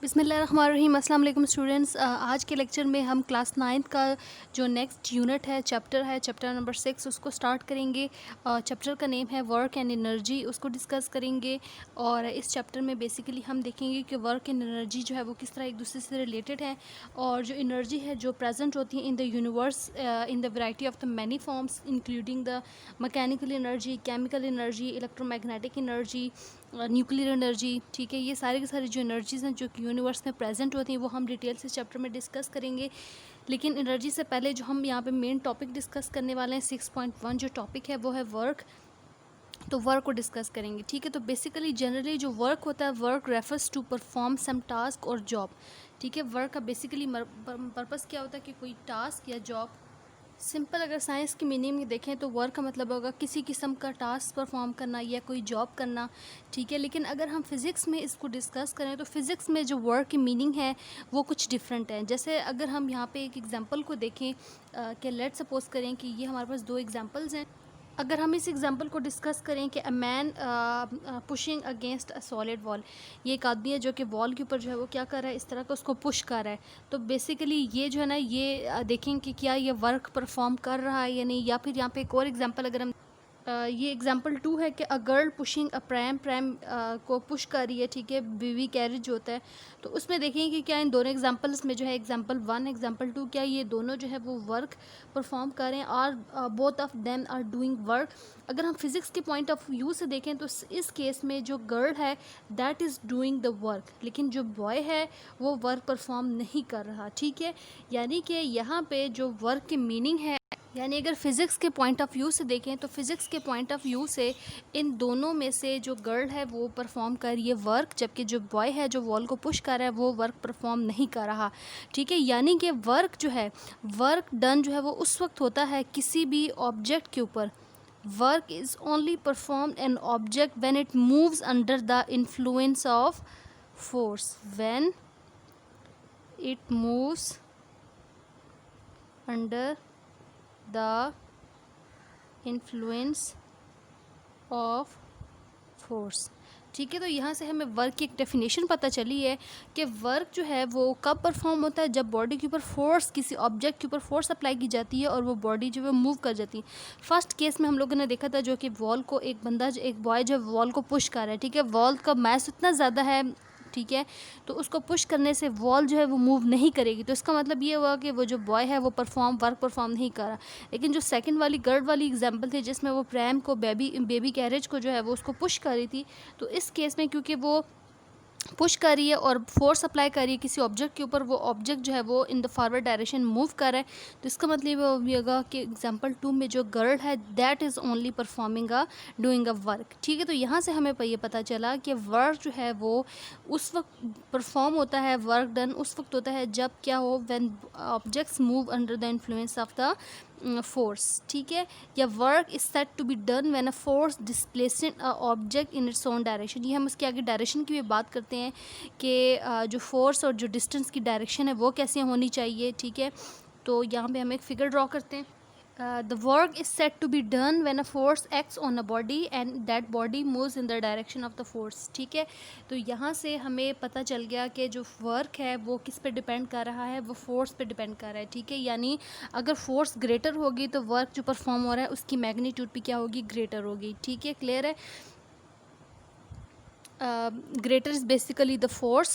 बिस्मिल्लाहिर्रहमानिर्रहीम। अस्सलाम वालेकुम स्टूडेंट्स। आज के लेक्चर में हम क्लास 9th का जो नेक्स्ट यूनिट है, चैप्टर नंबर 6, उसको स्टार्ट करेंगे। चैप्टर का नेम है वर्क एंड एनर्जी, उसको डिस्कस करेंगे। और इस चैप्टर में बेसिकली हम देखेंगे कि वर्क एंड एनर्जी जो है वो किस तरह एक दूसरे से रिलेटेड है, और जो एनर्जी है जो प्रेजेंट होती है in the universe in the variety of the many forms, including the mechanical energy, chemical energy, electromagnetic energy, nuclear energy. ठीक है, ये सारी की सारी जो एनर्जीज़ हैं जो कि यूनिवर्स में प्रेजेंट होती हैं वो हम डिटेल से चैप्टर में डिस्कस करेंगे। लेकिन एनर्जी से पहले जो हम यहाँ पे मेन टॉपिक डिस्कस करने वाले हैं 6.1 जो टॉपिक है वो है वर्क। तो वर्क को डिस्कस करेंगे। ठीक है, तो बेसिकली जनरली जो वर्क होता है, work refers to perform some task और जॉब। ठीक है, वर्क का बेसिकली पर्पस क्या होता है कि कोई टास्क या जॉब। सिंपल अगर साइंस की मीनिंग में देखें तो वर्क का मतलब होगा किसी किस्म का टास्क परफॉर्म करना या कोई जॉब करना। ठीक है, लेकिन अगर हम फिज़िक्स में इसको डिस्कस करें तो फिज़िक्स में जो वर्क की मीनिंग है वो कुछ डिफरेंट है। जैसे अगर हम यहाँ पे एक एग्जांपल को देखें कि लेट सपोज करें कि ये हमारे पास दो एग्जांपल्स हैं। अगर हम इस एग्जांपल को डिस्कस करें कि a man pushing against a solid wall, ये एक आदमी है जो कि वॉल के ऊपर जो है वो क्या कर रहा है, इस तरह का उसको पुश कर रहा है। तो बेसिकली ये जो है ना, ये देखें कि क्या ये वर्क परफॉर्म कर रहा है या नहीं। या फिर यहाँ पे एक और एग्जांपल अगर हम ये एग्जाम्पल 2 है कि a girl pushing a pram को पुश कर रही है। ठीक है, बेबी कैरेज जो होता है, तो उसमें देखें कि क्या इन दोनों एग्जाम्पल्स में जो है एग्जाम्पल 1 एग्जाम्पल 2 क्या ये दोनों जो है वो वर्क परफॉर्म कर रहे हैं, और both of them are doing work. अगर हम फिज़िक्स के पॉइंट ऑफ व्यू से देखें तो इस केस में जो गर्ल है that is doing the work, लेकिन जो बॉय है वो वर्क परफॉर्म नहीं कर रहा। ठीक है, यानी कि यहाँ पे जो वर्क की मीनिंग है, यानी अगर फिज़िक्स के पॉइंट ऑफ व्यू से देखें तो फिज़िक्स के पॉइंट ऑफ व्यू से इन दोनों में से जो गर्ल है वो परफॉर्म कर रही है वर्क, जबकि जो बॉय है जो वॉल को पुश कर रहा है वो वर्क परफॉर्म नहीं कर रहा। ठीक है, यानी कि वर्क जो है, वर्क डन जो है वो उस वक्त होता है किसी भी ऑब्जेक्ट के ऊपर। Work is only perform an object when it moves under the influence of force, when it moves under the influence of force. ठीक है, तो यहाँ से हमें वर्क की एक डेफिनेशन पता चली है कि वर्क जो है वो कब परफॉर्म होता है, जब बॉडी के ऊपर फोर्स, किसी ऑब्जेक्ट के ऊपर फोर्स अप्लाई की जाती है और वो बॉडी जो है मूव कर जाती है। फर्स्ट केस में हम लोगों ने देखा था जो कि वॉल को एक बंदा एक बॉय जो वॉल को पुश कर रहा है। ठीक है, वॉल का मास इतना ज़्यादा है, ठीक है, तो उसको पुश करने से वॉल जो है वो मूव नहीं करेगी। तो इसका मतलब ये हुआ कि वो जो बॉय है वो वर्क परफॉर्म नहीं कर रहा। लेकिन जो सेकंड वाली गर्ल वाली एग्जांपल थी जिसमें वो प्रैम को बेबी कैरेज को जो है वो उसको पुश कर रही थी, तो इस केस में क्योंकि वो पुश कर रही है और फोर्स अप्लाई कर रही है किसी ऑब्जेक्ट के ऊपर, वो ऑब्जेक्ट जो है वो in the forward direction move कर रहा है। तो इसका मतलब ये होगा कि एग्जांपल 2 में जो गर्ल है that is only performing a doing a work. ठीक है, तो यहाँ से हमें ये पता चला कि वर्क जो है वो उस वक्त परफॉर्म होता है, वर्क डन उस वक्त होता है जब क्या हो, when objects move under the influence of the force. ठीक है, या work is set to be done when a force displacing a object in its own direction. ये हम उसके आगे डायरेक्शन की भी बात करते हैं कि जो फोर्स और जो डिस्टेंस की डायरेक्शन है वो कैसे होनी चाहिए। ठीक है, तो यहाँ पे हम एक फिगर ड्रॉ करते हैं। The work is said to be done when a force acts on a body and that body moves in the direction of the force। ठीक है, तो यहाँ से हमें पता चल गया कि जो वर्क है वो किस पे डिपेंड कर रहा है, वो फोर्स पे डिपेंड कर रहा है। ठीक है, यानी अगर फोर्स ग्रेटर होगी तो वर्क जो परफॉर्म हो रहा है उसकी मैग्नीट्यूड भी क्या होगी, ग्रेटर होगी। ठीक है, क्लियर है। Greater is basically the force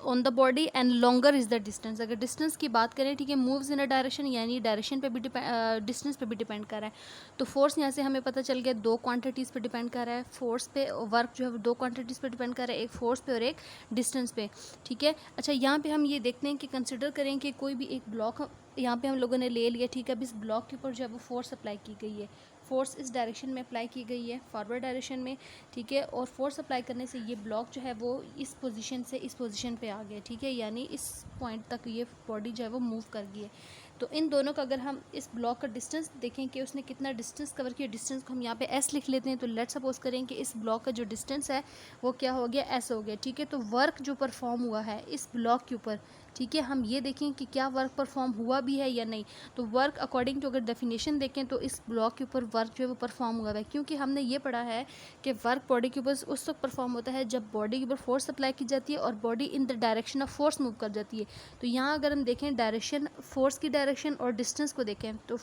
on the body and longer is the distance. अगर डिस्टेंस की बात करें, ठीक है, मूव्स इन अ डायरेक्शन, यानी डायरेक्शन पे भी डिस्टेंस पे भी डिपेंड कर रहा है। तो फोर्स यहाँ से हमें पता चल गया दो क्वांटिटीज़ पे डिपेंड कर रहा है। फोर्स पे वर्क जो है दो क्वांटिटीज़ पे डिपेंड कर रहा है, एक फोर्स पे और एक डिस्टेंस पे। ठीक है, अच्छा यहाँ पे हम ये देखते हैं कि कंसिडर करें कि कोई भी एक ब्लॉक यहाँ पे हम लोगों ने ले लिया। ठीक है, अब इस ब्लॉक के ऊपर जो है वो फोर्स अप्लाई की गई है, फोर्स इस डायरेक्शन में अप्लाई की गई है, फॉरवर्ड डायरेक्शन में। ठीक है, और फोर्स अप्लाई करने से ये ब्लॉक जो है वो इस पोजीशन से इस पोजीशन पे आ गया। ठीक है, यानी इस पॉइंट तक ये बॉडी जो है वो मूव कर गई है। तो इन दोनों का अगर हम इस ब्लॉक का डिस्टेंस देखें कि उसने कितना डिस्टेंस कवर किया, डिस्टेंस को हम यहाँ पे एस लिख लेते हैं। तो लेट सपोज करें कि इस ब्लॉक का जो डिस्टेंस है वो क्या हो गया, एस हो गया, ठीक है। तो वर्क जो परफॉर्म हुआ है इस ब्लॉक के ऊपर, ठीक है, हम ये देखें कि क्या वर्क परफॉर्म हुआ भी है या नहीं। तो वर्क अकॉर्डिंग टू अगर डेफिनेशन देखें तो इस ब्लॉक के ऊपर वर्क जो है वो परफॉर्म हुआ है, क्योंकि हमने ये पढ़ा है कि वर्क बॉडी के ऊपर उस वक्त परफॉर्म होता है जब बॉडी के ऊपर फोर्स अप्लाई की जाती है और body in the direction of force move कर जाती है। तो यहाँ अगर हम देखें डायरेक्शन, फोर्स की डायरेक्शन और डिस्टेंस को देखें तो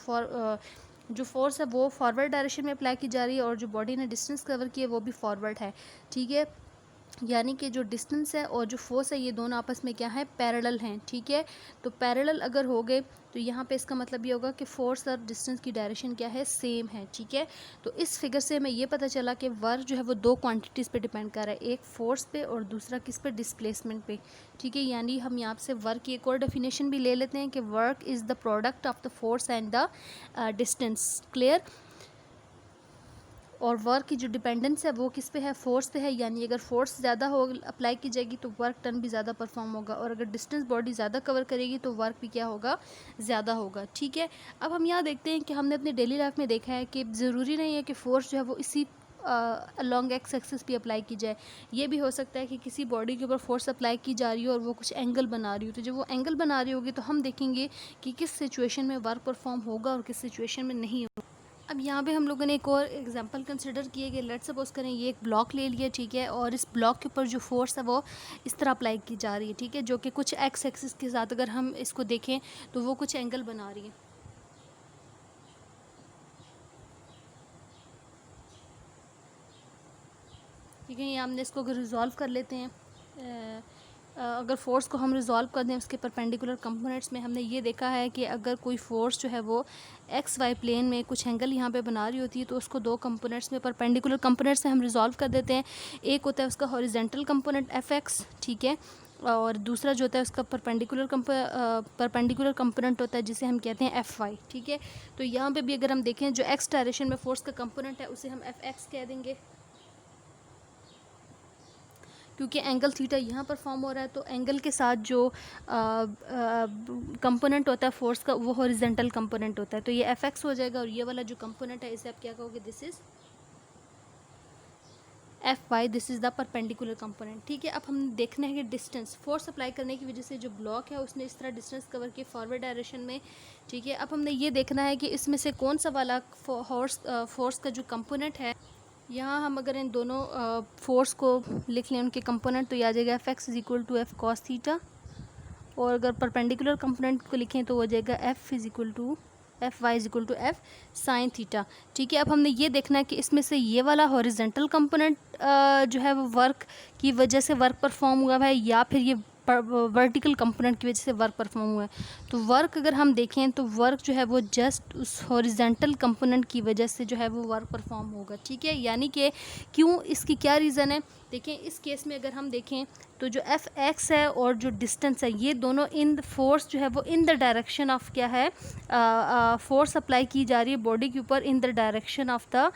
जो फोर्स है वो फॉरवर्ड डायरेक्शन में अप्लाई की जा रही है और जो बॉडी ने डिस्टेंस कवर किया वो भी फॉरवर्ड है, ठीक है। यानी कि जो डिस्टेंस है और जो फोर्स है ये दोनों आपस में क्या है, पैरेलल हैं, ठीक है। तो पैरेलल अगर हो गए तो यहाँ पे इसका मतलब ये होगा कि फोर्स और डिस्टेंस की डायरेक्शन क्या है, सेम है, ठीक है। तो इस फिगर से हमें ये पता चला कि वर्क जो है वो दो क्वांटिटीज़ पे डिपेंड कर रहा है, एक फोर्स पे और दूसरा किस पे, डिस्प्लेसमेंट पे, ठीक है। यानी हम यहाँ से वर्क की एक और डेफिनेशन भी ले लेते हैं कि work is the product of the force and the distance, clear. और वर्क की जो डिपेंडेंस है वो किस पे है, फोर्स पे है। यानी अगर फोर्स ज़्यादा हो अप्लाई की जाएगी तो वर्क टन भी ज़्यादा परफॉर्म होगा, और अगर डिस्टेंस बॉडी ज़्यादा कवर करेगी तो वर्क भी क्या होगा, ज़्यादा होगा, ठीक है। अब हम यहाँ देखते हैं कि हमने अपनी डेली लाइफ में देखा है कि ज़रूरी नहीं है कि फोर्स जो है वो इसी लॉन्ग एक्स एक्सिस पे अप्लाई की जाए। ये भी हो सकता है कि किसी बॉडी के ऊपर फोर्स अप्लाई की जा रही हो और वो कुछ एंगल बना रही हो, तो जब वो एंगल बना रही होगी तो हम देखेंगे कि किस सिचुएशन में वर्क परफॉर्म होगा और किस सिचुएशन में नहीं होगा। अब यहाँ पे हम लोगों ने एक और एग्जांपल कंसिडर किए कि लेट सपोज करें ये एक ब्लॉक ले लिया, ठीक है, और इस ब्लॉक के ऊपर जो फोर्स है वो इस तरह अप्लाई की जा रही है, ठीक है, जो कि कुछ एक्स एक्सिस के साथ अगर हम इसको देखें तो वो कुछ एंगल बना रही है। ठीक है, ये हमने इसको अगर रिजॉल्व कर लेते हैं, अगर फोर्स को हम रिजॉल्व कर दें उसके परपेंडिकुलर कंपोनेंट्स में, हमने ये देखा है कि अगर कोई फोर्स जो है वो एक्स वाई प्लेन में कुछ एंगल यहाँ पे बना रही होती है तो उसको दो कंपोनेंट्स में, परपेंडिकुलर कंपोनेंट्स में हम रिजॉल्व कर देते हैं। एक होता है उसका हॉरिजेंटल कंपोनेंट एफ एक्स, ठीक है, और दूसरा जो होता है उसका परपेंडिकुलर कंपोनेंट होता है जिसे हम कहते हैं एफ वाई, ठीक है। तो यहाँ पे भी अगर हम देखें जो एक्स डायरेक्शन में फोर्स का कंपोनेंट है उसे हम एफ एक्स कह देंगे, क्योंकि एंगल थीटा यहाँ पर फॉर्म हो रहा है। तो एंगल के साथ जो कंपोनेंट होता है फोर्स का वो हॉरिजेंटल कंपोनेंट होता है, तो ये एफ एक्स हो जाएगा। और ये वाला जो कंपोनेंट है इसे आप क्या कहोगे, this is F Y, this is the perpendicular component, ठीक है। अब हम देखना है कि डिस्टेंस, फोर्स अप्लाई करने की वजह से जो ब्लॉक है उसने इस तरह डिस्टेंस कवर किया फॉरवर्ड डायरेक्शन में, ठीक है। अब हमने ये देखना है कि इसमें से कौन सा वाला फोर्स का जो कंपोनेंट है, यहाँ हम अगर इन दोनों फोर्स को लिख लें उनके कंपोनेंट तो आ जाएगा F X is equal to F cos theta, और अगर परपेंडिकुलर कंपोनेंट को लिखें तो हो जाएगा F is equal to F Y is equal to F sine theta, ठीक है। अब हमने ये देखना है कि इसमें से ये वाला हॉरिजेंटल कंपोनेंट जो है वो वर्क की वजह से वर्क परफॉर्म हुआ है या फिर ये वर्टिकल कंपोनेंट की वजह से वर्क परफॉर्म हुआ है। तो वर्क अगर हम देखें तो वर्क जो है वो जस्ट उस हॉरिजेंटल कंपोनेंट की वजह से जो है वो वर्क परफॉर्म होगा, ठीक है। यानी कि क्यों, इसकी क्या रीज़न है, देखें इस केस में अगर हम देखें तो जो एफ एक्स है और जो डिस्टेंस है ये दोनों इन फोर्स जो है वो इन द डायरेक्शन ऑफ क्या है, फोर्स अप्लाई की जा रही है बॉडी के ऊपर इन द डायरेक्शन ऑफ द,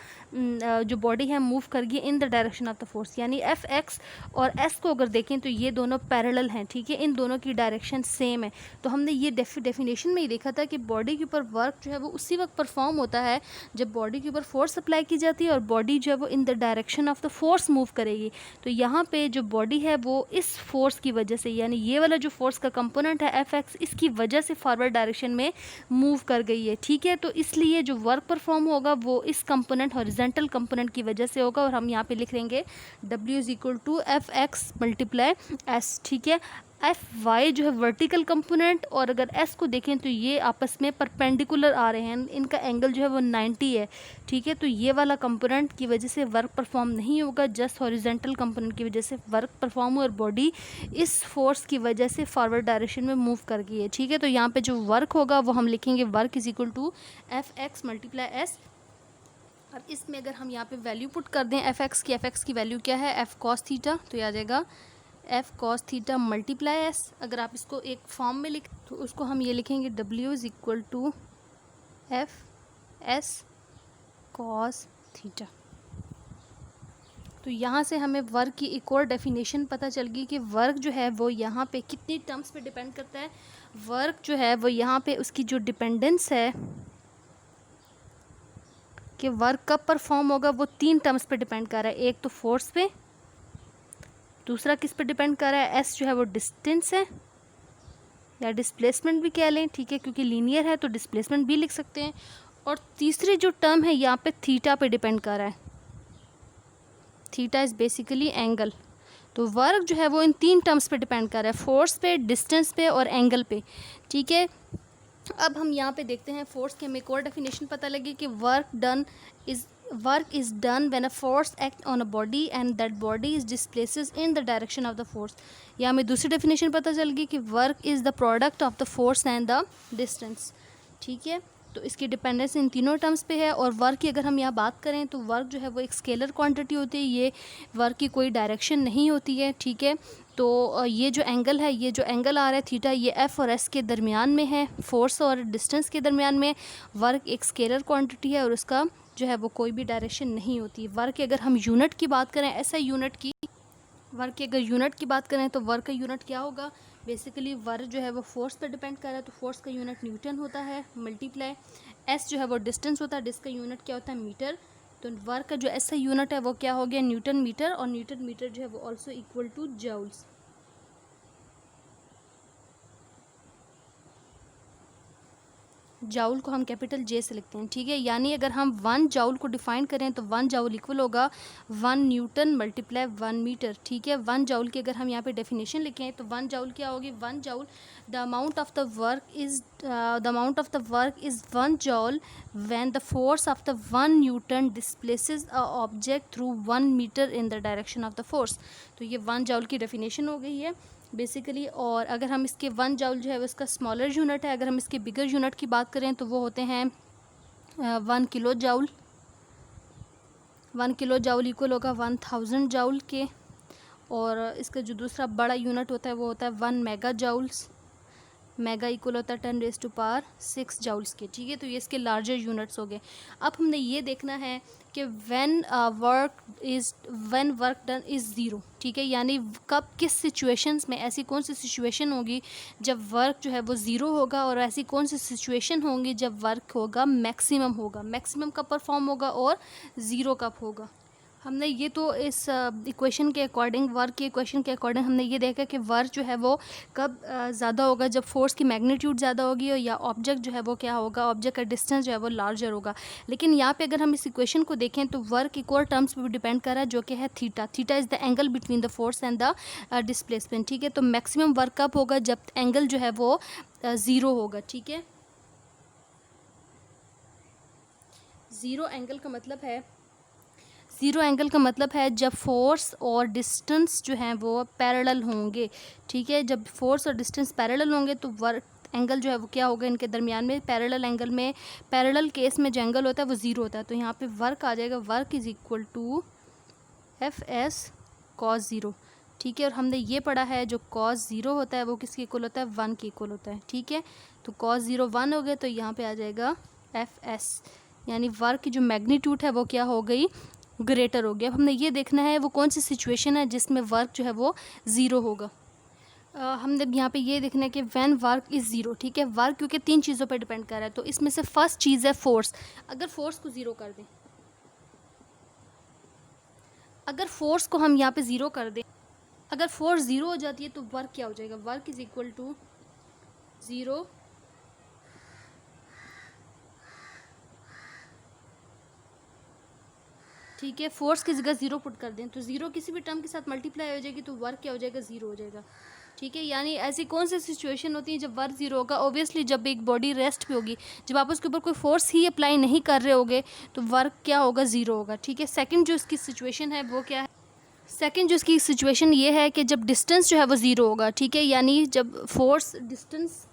जो बॉडी है मूव कर गई इन the direction of the force. यानी एफ एक्स और एस को अगर देखें तो ये दोनों पैरेलल हैं, ठीक है, इन दोनों की डायरेक्शन सेम है। तो हमने ये डेफिनेशन में ही देखा था कि बॉडी के ऊपर वर्क जो है वो उसी वक्त परफॉर्म होता है जब बॉडी के ऊपर फोर्स अप्लाई की जाती है और बॉडी जो है वो इन the direction of the force move करेगी। तो यहाँ पे जो बॉडी है वो इस फोर्स की वजह से, यानी ये वाला जो फोर्स का कंपोनेंट है एफ एक्स, इसकी वजह से फॉरवर्ड डायरेक्शन में मूव कर गई है, ठीक है। तो इसलिए जो वर्क परफॉर्म होगा वो इस कंपोनेंट हॉरिजेंटल कंपोनेंट की वजह से होगा, और हम यहाँ पे लिख लेंगे W is equal to F X multiply S, ठीक है। एफ वाई जो है वर्टिकल कंपोनेंट, और अगर एस को देखें तो ये आपस में परपेंडिकुलर आ रहे हैं, इनका एंगल जो है वो 90 है, ठीक है। तो ये वाला कंपोनेंट की वजह से वर्क परफॉर्म नहीं होगा, जस्ट हॉरिजेंटल कंपोनेंट की वजह से वर्क परफॉर्म हुआ और बॉडी इस फोर्स की वजह से फॉरवर्ड डायरेक्शन में मूव कर गई है, ठीक है। तो यहाँ पे जो वर्क होगा वो हम लिखेंगे work is equal to F X multiply S. और इसमें अगर हम यहाँ पे वैल्यू पुट कर दें एफ एक्स की वैल्यू क्या है, एफ कॉस थीटा, तो आ जाएगा F cos theta multiply S. अगर आप इसको एक फॉर्म में लिख तो उसको हम ये लिखेंगे W is equal to F S cos theta, तो यहाँ से हमें वर्क की एक और डेफिनेशन पता चल गई कि वर्क जो है वो यहाँ पे कितनी टर्म्स पे डिपेंड करता है। वर्क जो है वो यहाँ पे उसकी जो डिपेंडेंस है कि वर्क कब परफॉर्म होगा वो 3 टर्म्स पे डिपेंड कर रहा है। एक तो फोर्स पे, दूसरा किस पे डिपेंड कर रहा है, एस जो है वो डिस्टेंस है या डिस्प्लेसमेंट भी कह लें, ठीक है, क्योंकि लीनियर है तो डिस्प्लेसमेंट भी लिख सकते हैं। और तीसरी जो टर्म है यहाँ पे थीटा पे डिपेंड कर रहा है। Theta is basically angle. तो वर्क जो है वो इन 3 टर्म्स पे डिपेंड कर रहा है, फोर्स पे, डिस्टेंस पे और एंगल पे, ठीक है। अब हम यहाँ पे देखते हैं फोर्स की हमें एक और डेफिनेशन पता लगी कि work is done when a force act on a body and that body is displaces in the direction of the force. या हमें दूसरी डेफिनेशन पता चल गई कि work is the product of the force and the distance, ठीक है। तो इसकी डिपेंडेंस इन तीनों टर्म्स पे है। और वर्क की अगर हम यहाँ बात करें तो वर्क जो है वो एक स्केलर क्वांटिटी होती है, ये वर्क की कोई डायरेक्शन नहीं होती है, ठीक है। तो ये जो एंगल है, ये जो एंगल आ रहा है थीटा, ये एफ और एस के दरमियान में है, फोर्स और डिस्टेंस के दरमियान में। वर्क एक स्केलर क्वांटिटी है और उसका जो है वो कोई भी डायरेक्शन नहीं होती। वर्क की अगर हम यूनिट की बात करें, ऐसा यूनिट की वर्क की अगर यूनिट की बात करें तो वर्क का यूनिट क्या होगा, बेसिकली वर्क जो है वो फोर्स पर डिपेंड कर रहा है तो फोर्स का यूनिट न्यूटन होता है, मल्टीप्लाई एस जो है वो डिस्टेंस होता है, डिस्टेंस का यूनिट क्या होता है, मीटर। तो वर्क का जो ऐसा यूनिट है वो क्या हो गया, न्यूटन मीटर। और न्यूटन मीटर जो है वो also equal to joules. Joule को हम कैपिटल जे से लिखते हैं, ठीक है। यानी अगर हम 1 जाउल को डिफाइन करें तो 1 जाउल इक्वल होगा 1 न्यूटन मल्टीप्लाई 1 मीटर, ठीक है। 1 जाउल की अगर हम यहाँ पे डेफिनेशन लिखें तो 1 जाउल क्या होगी, 1 joule the amount of the work is 1 joule when the force of the 1 newton displaces a object through 1 metre in the direction of the force. तो ये 1 जाउल की डेफिनेशन हो गई है बेसिकली। और अगर हम इसके 1 जाउल जो है वो इसका स्मॉलर यूनिट है, अगर हम इसके बिगर यूनिट की बात करें तो वो होते हैं 1 kilo joule. 1 kilo joule equal होगा 1000 जाउल के। और इसका जो दूसरा बड़ा यूनिट होता है वो होता है 1 मेगा जाउल्स। मेगा इक्वल होता है 10⁻⁶ जाउल्स के, ठीक है। तो ये इसके लार्जर यूनिट्स हो गए। अब हमने ये देखना है कि when work done is zero, ठीक है। यानी कब किस सिचुएशंस में, ऐसी कौन सी सिचुएशन होगी जब वर्क जो है वो ज़ीरो होगा, और ऐसी कौन सी सिचुएशन होंगी जब वर्क होगा मैक्सिमम होगा, मैक्सिमम कब परफॉर्म होगा और ज़ीरो कब होगा। हमने ये तो इस इक्वेशन के अकॉर्डिंग, वर्क के इक्वेशन के अकॉर्डिंग हमने ये देखा कि वर्क जो है वो कब ज़्यादा होगा, जब फोर्स की मैग्नीट्यूड ज़्यादा होगी या ऑब्जेक्ट जो है वो क्या होगा, ऑब्जेक्ट का डिस्टेंस जो है वो लार्जर होगा। लेकिन यहाँ पे अगर हम इस इक्वेशन को देखें तो वर्क एक और टर्म्स पे भी डिपेंड कर रहा है जो कि है theta. Theta is the angle between the force and the displacement, ठीक है। तो मैक्सिमम वर्क कब होगा, जब एंगल जो है वो ज़ीरो होगा, ठीक है। ज़ीरो एंगल का मतलब है जब फोर्स और डिस्टेंस जो हैं वो पैरेलल होंगे, ठीक है। जब फोर्स और डिस्टेंस पैरेलल होंगे तो वर्क एंगल जो है वो क्या होगा इनके दरमियान में, पैरेलल एंगल में, पैरेलल केस में जो एंगल होता है वो ज़ीरो होता है। तो यहाँ पे वर्क आ जाएगा, work is equal to F S cos zero, ठीक है। और हमने ये पढ़ा है जो कॉस ज़ीरो होता है वो किसके इक्वल होता है, 1 के इक्वल होता है, ठीक है। तो कॉस ज़ीरो 1 हो गया तो यहाँ पे आ जाएगा एफ एस, यानी वर्क की जो मैग्नीट्यूड है वो क्या हो गई, ग्रेटर हो गया। अब हमने ये देखना है वो कौन सी सिचुएशन है जिसमें वर्क जो है वो ज़ीरो होगा। हमने यहाँ पे ये देखना है कि व्हेन वर्क इज़ ज़ीरो, ठीक है। वर्क क्योंकि 3 चीज़ों पे डिपेंड कर रहा है, तो इसमें से फर्स्ट चीज़ है फोर्स। अगर फोर्स को ज़ीरो कर दें, अगर फोर्स को हम यहाँ पे ज़ीरो कर दें, अगर फोर्स ज़ीरो हो जाती है तो वर्क क्या हो जाएगा, work is equal to zero ठीक है। फोर्स की जगह ज़ीरो पुट कर दें तो ज़ीरो किसी भी टर्म के साथ मल्टीप्लाई हो जाएगी तो वर्क क्या हो जाएगा, ज़ीरो हो जाएगा, ठीक है। यानी ऐसी कौन सी सिचुएशन होती है जब वर्क ज़ीरो होगा, ऑब्वियसली जब एक बॉडी रेस्ट पे होगी, जब आप उसके ऊपर कोई फोर्स ही अप्लाई नहीं कर रहे होगे तो वर्क क्या होगा, ज़ीरो होगा, ठीक है। सेकंड जो इसकी सिचुएशन है वो क्या है, सेकंड जो इसकी सिचुएशन ये है कि जब डिस्टेंस जो है वो ज़ीरो होगा, ठीक है। यानी जब फोर्स डिस्टेंस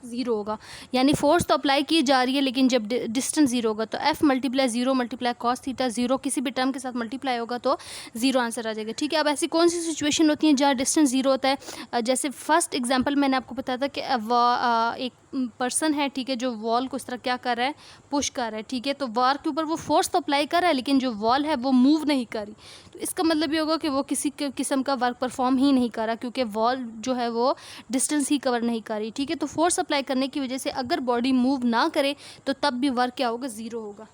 ज़ीरो होगा, यानी फोर्स तो अप्लाई की जा रही है लेकिन जब डिस्टेंस ज़ीरो होगा तो F multiply zero multiply cos theta, zero किसी भी टर्म के साथ मल्टीप्लाई होगा तो ज़ीरो आंसर आ जाएगा, ठीक है। अब ऐसी कौन सी सिचुएशन होती है जहाँ डिस्टेंस ज़ीरो होता है, जैसे फर्स्ट एग्जांपल मैंने आपको बताया था कि एक पर्सन है, ठीक है, जो वॉल को इस तरह क्या कर रहा है, पुश कर रहा है, ठीक है। तो वार के ऊपर वो फोर्स तो अप्लाई कर रहा है, लेकिन जो वॉल है वो मूव नहीं कर रही। तो इसका मतलब ये होगा कि वो किसी किस्म का वर्क परफॉर्म ही नहीं कर रहा, क्योंकि वॉल जो है वो डिस्टेंस ही कवर नहीं कर रही, ठीक है। तो फोर्स अप्लाई करने की वजह से अगर बॉडी मूव ना करे तो तब भी वर्क क्या होगा, ज़ीरो होगा।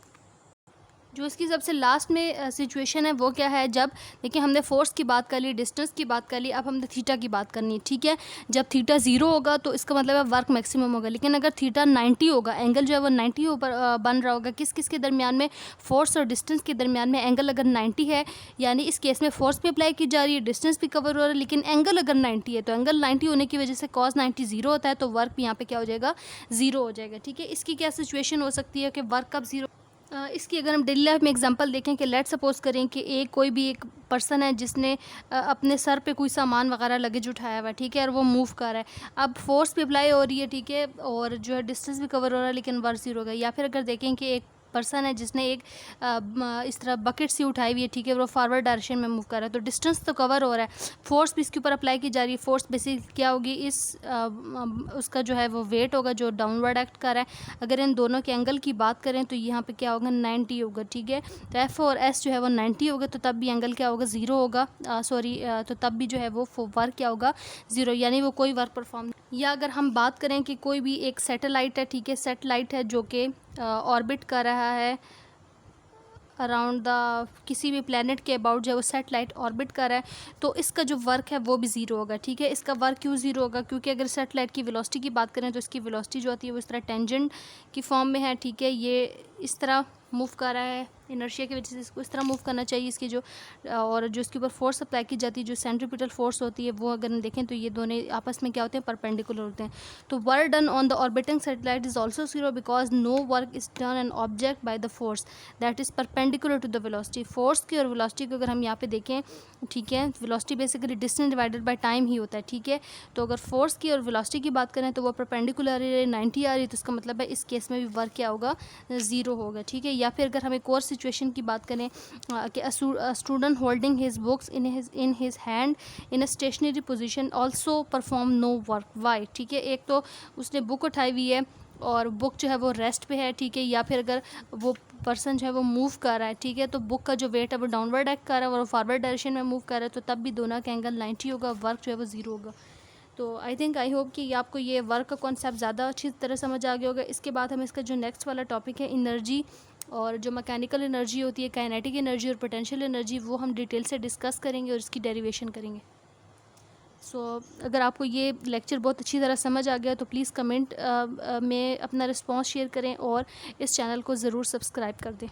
जो इसकी सबसे लास्ट में सिचुएशन है वो क्या है, जब देखिए हमने फोर्स की बात कर ली, डिस्टेंस की बात कर ली, अब हमने थीटा की बात करनी है, ठीक है। जब थीटा 0 होगा तो इसका मतलब है वर्क मैक्सिमम होगा, लेकिन अगर थीटा 90 होगा, एंगल जो है वो 90 ऊपर बन रहा होगा, किस किस के दरमियान में, फोर्स और डिस्टेंस के दरमियान में। एंगल अगर 90 है, यानी इस केस में फोर्स भी अप्लाई की जा रही है, डिस्टेंस भी कवर हो रहा है, लेकिन एंगल अगर 90 है, तो एंगल 90 होने की वजह से cos 90 0 होता है, तो वर्क भी यहाँ पे क्या हो जाएगा, 0 हो जाएगा, ठीक है। इसकी क्या सिचुएशन हो सकती है कि वर्क कब 0। इसकी अगर हम डेली लाइफ में एग्जांपल देखें कि लेट सपोज करें कि कोई भी एक पर्सन है जिसने अपने सर पे कोई सामान वगैरह लगेज उठाया हुआ है, ठीक है, और वो मूव कर रहा है। अब फोर्स भी अप्लाई हो रही है, ठीक है, और जो है डिस्टेंस भी कवर हो रहा है, लेकिन वर्क 0 हो गया। या फिर अगर देखें कि एक पर्सन है जिसने एक इस तरह बकेट सी उठाई हुई है, ठीक है, वो फॉरवर्ड डायरेक्शन में मूव कर रहा है, तो डिस्टेंस तो कवर हो रहा है, फोर्स भी इसके ऊपर अप्लाई की जा रही है। फोर्स बेसिक क्या होगी, इस उसका जो है वो वेट होगा जो डाउनवर्ड एक्ट कर रहा है। अगर इन दोनों के एंगल की बात करें तो यहाँ पे क्या होगा, 90 होगा, ठीक है। तो एफ और एस जो है वो 90 होगा, तो तब भी एंगल क्या होगा, 0 होगा, तो तब भी जो है वो वर्क क्या होगा, 0, यानी वो कोई वर्क परफॉर्म। या अगर हम बात करें कि कोई भी एक सैटेलाइट है, ठीक है, सैटेलाइट है जो कि ऑर्बिट कर रहा है अराउंड द किसी भी प्लेनेट के अबाउट, जो है वो सैटेलाइट ऑर्बिट कर रहा है, तो इसका जो वर्क है वो भी 0 होगा, ठीक है। इसका वर्क क्यों 0 होगा, क्योंकि अगर सैटेलाइट की वेलोसिटी की बात करें तो इसकी वेलोसिटी जो होती है वो इस तरह टेंजेंट की फॉर्म में है, ठीक है। ये इस तरह मूव कर रहा है, इनर्शिया की वजह से इसको इस तरह मूव करना चाहिए, इसकी जो और जो इसके ऊपर फोर्स अप्लाई की जाती है, जो सेंट्रीपिटल फोर्स होती है, वो अगर हम देखें तो ये दोनों आपस में क्या होते हैं, परपेंडिकुलर होते हैं। तो work done on the orbiting satellite is also 0 because no work is done an object by the force that is perpendicular to the velocity. Force की और वेलोसिटी को अगर हम यहाँ पे देखें, ठीक है, velocity basically distance divided by time ही होता है, ठीक है। तो अगर फोर्स की और वेलोसिटी की बात करें तो वो परपेंडिकुलर 90 आ रही है, तो इसका मतलब है इस केस में भी वर्क क्या होगा, 0 होगा, ठीक है। या फिर अगर हम एक और सिचुएशन की बात करें कि student holding his books in his hand in a stationary position also perform no work, why, ठीक है। एक तो उसने बुक उठाई हुई है और बुक जो है वो रेस्ट पे है, ठीक है। या फिर अगर वो पर्सन जो है वो मूव कर रहा है, ठीक है, तो बुक का जो वेट है वो डाउनवर्ड एक्ट कर रहा है और फॉरवर्ड डायरेक्शन में मूव कर रहा है, तो तब भी दोनों का एंगल 90 होगा, वर्क जो है वो 0 होगा। तो आई होप कि आपको ये वर्क का कॉन्सेप्ट ज़्यादा अच्छी तरह समझ आ गया होगा। इसके बाद हम इसका जो नेक्स्ट वाला टॉपिक है एनर्जी, और जो मैकेनिकल एनर्जी होती है, काइनेटिक एनर्जी और पोटेंशियल एनर्जी, वो हम डिटेल से डिस्कस करेंगे और इसकी डेरिवेशन करेंगे। अगर आपको ये लेक्चर बहुत अच्छी तरह समझ आ गया तो प्लीज़ कमेंट में अपना रिस्पांस शेयर करें और इस चैनल को ज़रूर सब्सक्राइब कर दें।